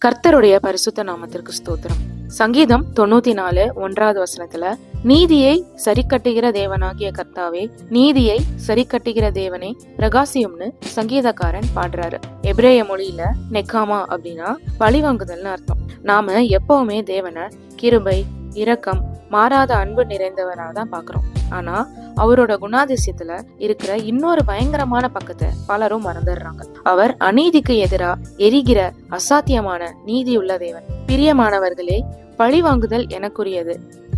கர்த்தருடைய பரிசுத்த நாமத்திற்கு ஸ்தோத்திரம். சங்கீதம் 94 1வது வசனத்துல, நீதியை சரி கட்டுகிற தேவனாகிய கர்த்தாவே, நீதியை சரி கட்டுகிற தேவனே பிரகாசியம்னு சங்கீதக்காரன் பாடுறாரு. எபிரேய மொழியில நெக்காமா அப்படின்னா பழிவாங்குதல்னு அர்த்தம். நாம எப்பவுமே தேவனை கிருபை, இரக்கம், மாறாத அன்பு நிறைந்தவராதான் பாக்குறோம். ஆனா அவரோட குணாதிசயத்துல இருக்கிற இன்னொரு பயங்கரமான பக்கத்தை பலரும் மறந்துடுறாங்க. அவர் அநீதிக்கு எதிரா எரிகிற அசாத்தியமான நீதியுள்ள தேவன். பிரியமானவர்களே, பழிவாங்குதல் எனக்குரியது,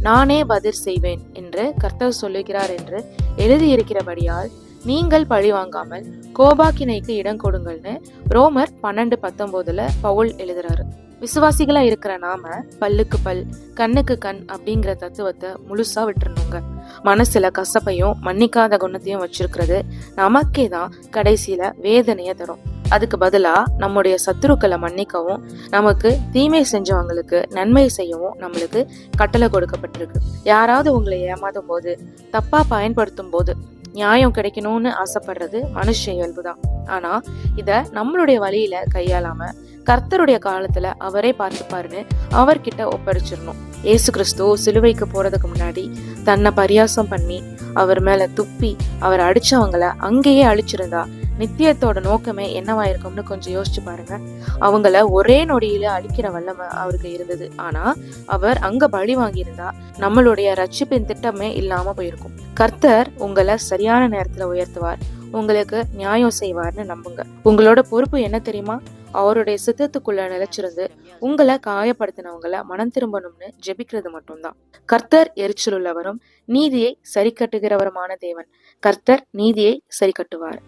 நானே பதில் செய்வேன் என்று கர்த்தர் சொல்லுகிறார் என்று எழுதியிருக்கிறபடியால் நீங்கள் பழிவாங்காமல் கோபாக்கினைக்கு இடம் கொடுங்கள்னு ரோமர் 12:19 பவுல் எழுதுறாரு. விசுவாசிகளா இருக்கிற நாம பல்லுக்கு பல், கண்ணுக்கு கண் அப்படிங்கிற தத்துவத்தை முழுசா விட்டுறணுங்க. மனசுல கசப்பையும் மன்னிக்காத குணத்தையும் வச்சிருக்கிறது நமக்கே தான் கடைசியில வேதனைய தரும். அதுக்கு பதிலா நம்முடைய சத்துருக்களை மன்னிக்கவும், நமக்கு தீமை செஞ்சவங்களுக்கு நன்மை செய்யவும் நம்மளுக்கு கட்டளை கொடுக்கப்பட்டிருக்கு. யாராவது உங்களை ஏமாத்தும் போது, தப்பா பயன்படுத்தும் போது நியாயம் கிடைக்கணும்னு ஆசைப்படுறது மனுஷ இயல்புதான். ஆனா இத நம்மளுடைய வழியில கையாளாம கர்த்தருடைய காலத்துல அவரே பார்த்துப்பாருன்னு அவர்கிட்ட ஒப்படைச்சிடணும். ஏசு கிறிஸ்து சிலுவைக்கு போறதுக்கு முன்னாடி தன்னை பரியாசம் பண்ணி அவர் மேல துப்பி அவர் அடிச்சவங்கள அங்கேயே அழிச்சிருந்தா நித்தியத்தோட நோக்கமே என்னவா இருக்கும்னு கொஞ்சம் யோசிச்சு பாருங்க. அவங்கள ஒரே நொடியில அழிக்கிற வல்லமை அவருக்கு இருந்தது. ஆனா அவர் அங்க பழி வாங்கியிருந்தா நம்மளுடைய ரட்சிப்பின் திட்டமே இல்லாம போயிருக்கும். கர்த்தர் உங்களை சரியான நேரத்துல உயர்த்துவார், உங்களுக்கு நியாயம் செய்வார்னு நம்புங்க. உங்களோட பொறுப்பு என்ன தெரியுமா? அவருடைய சித்தத்துக்குள்ள நிலைச்சிருந்து உங்களை காயப்படுத்தினவங்களை மனம் திரும்பணும்னு ஜெபிக்கிறது மட்டும்தான். கர்த்தர் எரிச்சல் உள்ளவரும் நீதியை சரி கட்டுகிறவருமான தேவன். கர்த்தர் நீதியை சரி கட்டுவார்.